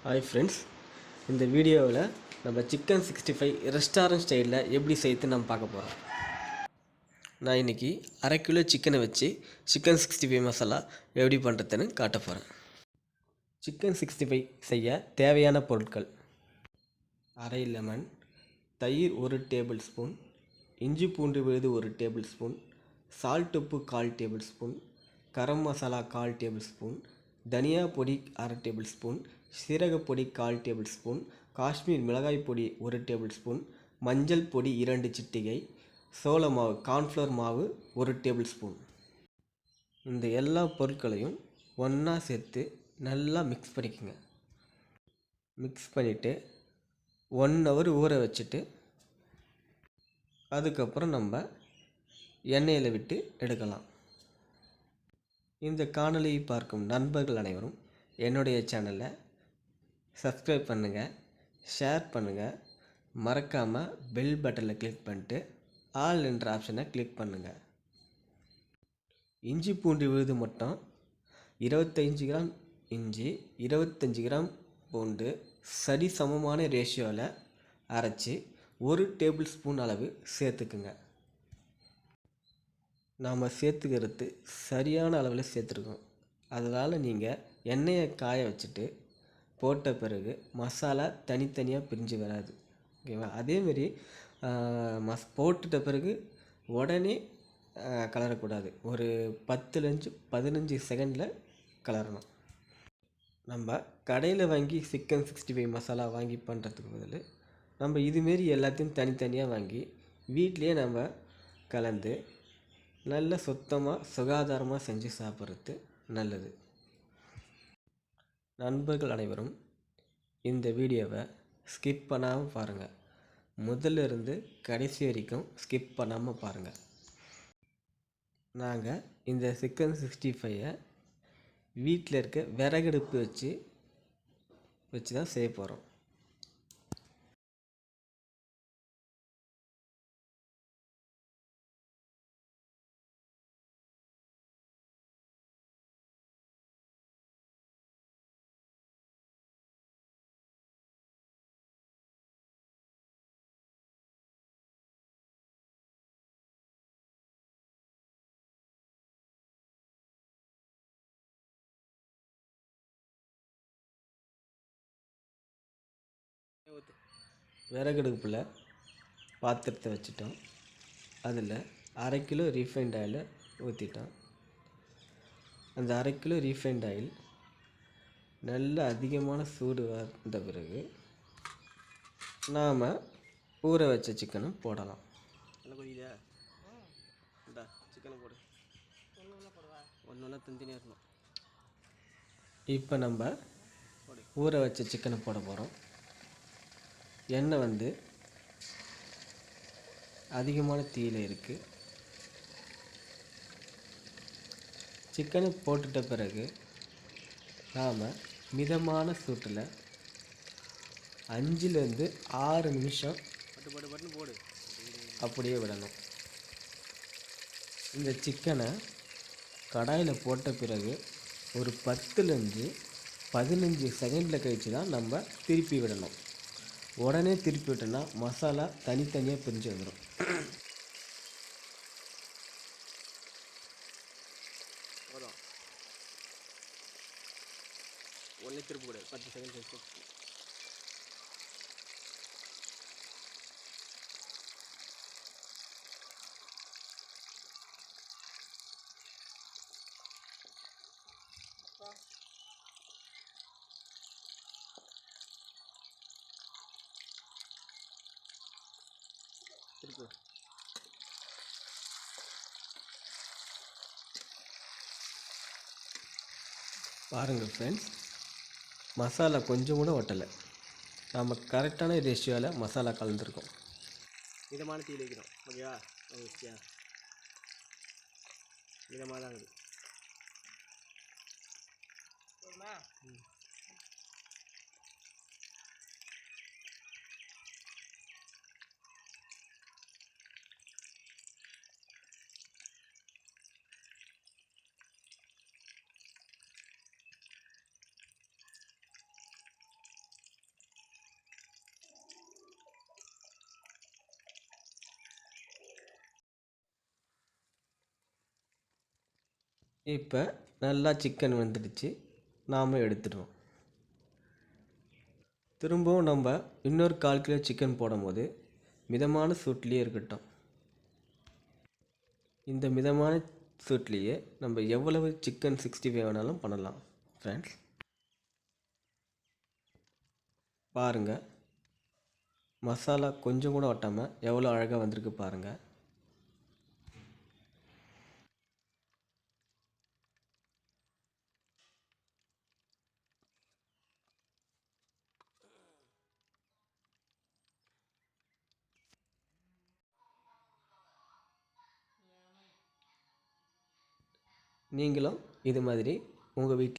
Hi friends, இந்த வீடியோவில் நம்ம சிக்கன் 65 ரெஸ்டாரண்ட் ஸ்டைலில் எப்படி செய்து நம்ம பார்க்க போகிறோம். நான் இன்றைக்கி அரை கிலோ சிக்கனை வச்சு சிக்கன் 65 மசாலா எப்படி பண்ணுறதுன்னு காட்ட போகிறேன். சிக்கன் 65 செய்ய தேவையான பொருட்கள்: அரை லெமன், தயிர் 1 டேபிள் ஸ்பூன், இஞ்சி பூண்டு விழுது 1 டேபிள் ஸ்பூன், சால்ட் உப்பு 1/4 tablespoon, garam masala 1/4 tablespoon, தனியா பொடி அரை டேபிள் ஸ்பூன், சீரகப்பொடி 1/4 டேபிள் ஸ்பூன், காஷ்மீர் மிளகாய் பொடி 1 டேபிள் ஸ்பூன், மஞ்சள் பொடி 2 சிட்டிகை, சோள மாவு கார்ன்ஃப்ளவர் மாவு 1 டேபிள் ஸ்பூன். இந்த எல்லா பொருட்களையும் ஒன்றா சேர்த்து நல்லா மிக்ஸ் பண்ணிக்கோங்க. மிக்ஸ் பண்ணிவிட்டு 1 ஹவர் ஊற வச்சுட்டு அதுக்கப்புறம் நம்ம எண்ணெயில் விட்டு எடுக்கலாம். இந்த காணொளியை பார்க்கும் நண்பர்கள் அனைவரும் என்னுடைய சேனலை சப்ஸ்கிரைப் பண்ணுங்கள், ஷேர் பண்ணுங்கள், மறக்காமல் பெல் பட்டனில் கிளிக் பண்ணிட்டு ஆல் என்ற ஆப்ஷனை கிளிக் பண்ணுங்கள். இஞ்சி பூண்டு விழுது மட்டும் 25 கிராம் இஞ்சி, 25 கிராம் பூண்டு சரி சமமான ரேஷியோவில் அரைச்சி 1 டேபிள் ஸ்பூன் அளவு சேர்த்துக்குங்க. நாம் சேர்த்துக்கிறது சரியான அளவில் சேர்த்துருக்கோம். அதனால் நீங்கள் எண்ணெயை காய வச்சுட்டு போட்ட பிறகு மசாலா தனித்தனியாக பிரிஞ்சு வராது. ஓகேவா? அதேமாரி போட்டுட்ட பிறகு உடனே கலரக்கூடாது. ஒரு 10லேருந்து 15 செகண்டில் கலரணும். நம்ம கடையில் வாங்கி சிக்கன் 65 மசாலா வாங்கி பண்ணுறதுக்கு பதில் நம்ம இதுமாரி எல்லாத்தையும் தனித்தனியாக வாங்கி வீட்டிலையே நம்ம கலந்து நல்ல சுத்தமாக சுகாதாரமாக செஞ்சு சாப்பிட்றது நல்லது. நண்பர்கள் அனைவரும் இந்த வீடியோவை ஸ்கிப் பண்ணாமல் பாருங்கள். முதல்ல இருந்து கடைசி வரைக்கும் ஸ்கிப் பண்ணாமல் பாருங்கள். நாங்கள் இந்த சிக்கன் 65 வீட்டில் இருக்க விறகடுப்பு வச்சு தான் செய்ய போகிறோம். விறகடுப்பில் பாத்திரத்தை வச்சுட்டோம். அதில் அரை கிலோ ரீஃபைண்ட் ஆயிலை ஊற்றிட்டோம். அந்த அரை கிலோ ரீஃபைண்ட் ஆயில் நல்ல அதிகமான சூடு வந்த பிறகு நாம் ஊற வச்ச சிக்கனை போடலாம். சிக்கனை போடு, ஒன்று தனித்தனியாக இருக்கணும். இப்போ நம்ம ஊற வச்ச சிக்கனை போட போகிறோம். எண்ணெய் அதிகமான தீயில் இருக்குது. சிக்கனை போட்டுட்ட பிறகு நாம் மிதமான சூட்டில் 5லேருந்து 6 நிமிஷம் போடு அப்படியே விடணும். இந்த சிக்கனை கடாயில் போட்ட பிறகு ஒரு 10லேருந்து 15 செகண்டில் கழித்து தான் நம்ம திருப்பி விடணும். உடனே திருப்பி விட்டோன்னா மசாலா தனித்தனியாக பிரிஞ்சு வந்துடும். ஒன்றே திருப்பி கூடாது, 10 செகண்ட் கழிச்சு திருப்பி. பாருங்கள் ஃப்ரெண்ட்ஸ், மசாலா கொஞ்சம் கூட ஒட்டலை. நம்ம கரெக்டான ரேஷியோவில் மசாலா கலந்துருக்கோம். மிதமான தீயில் வைக்கிறோம். ஓகேவா? மிதமாக தான் இருக்குது. இப்போ நல்லா சிக்கன் வந்துடுச்சு, நாம் எடுத்துடுவோம். திரும்பவும் நம்ம இன்னொரு 1/4 கிலோ சிக்கன் போடும்போது மிதமான சூட்லேயே இருக்கட்டும். இந்த மிதமான சூட்லேயே நம்ம எவ்வளவு சிக்கன் 65 வேணாலும் பண்ணலாம் ஃப்ரெண்ட்ஸ். பாருங்கள், மசாலா கொஞ்சம் கூட ஒட்டாமல் எவ்வளோ அழகாக வந்திருக்கு பாருங்கள். நீங்களும் இது மாதிரி உங்கள் வீட்டில்